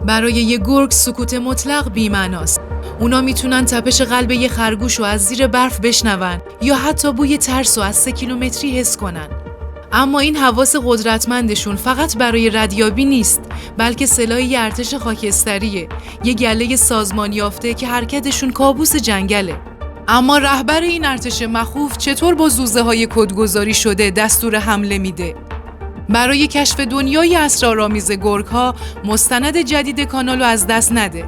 برای یه گرگ سکوت مطلق بی‌معناست. اونا میتونن تپش قلب یه خرگوش رو از زیر برف بشنون یا حتی بوی ترس رو از 3 کیلومتری حس کنن. اما این حواس قدرتمندشون فقط برای ردیابی نیست، بلکه سلاح یه ارتش خاکستریه، یه گله سازمان یافته که حرکتشون کابوس جنگله. اما رهبر این ارتش مخوف چطور با زوزه‌های کدگذاری شده دستور حمله میده؟ برای کشف دنیای اسرارآمیز گرگ‌ها، مستند جدید کانالو از دست نده.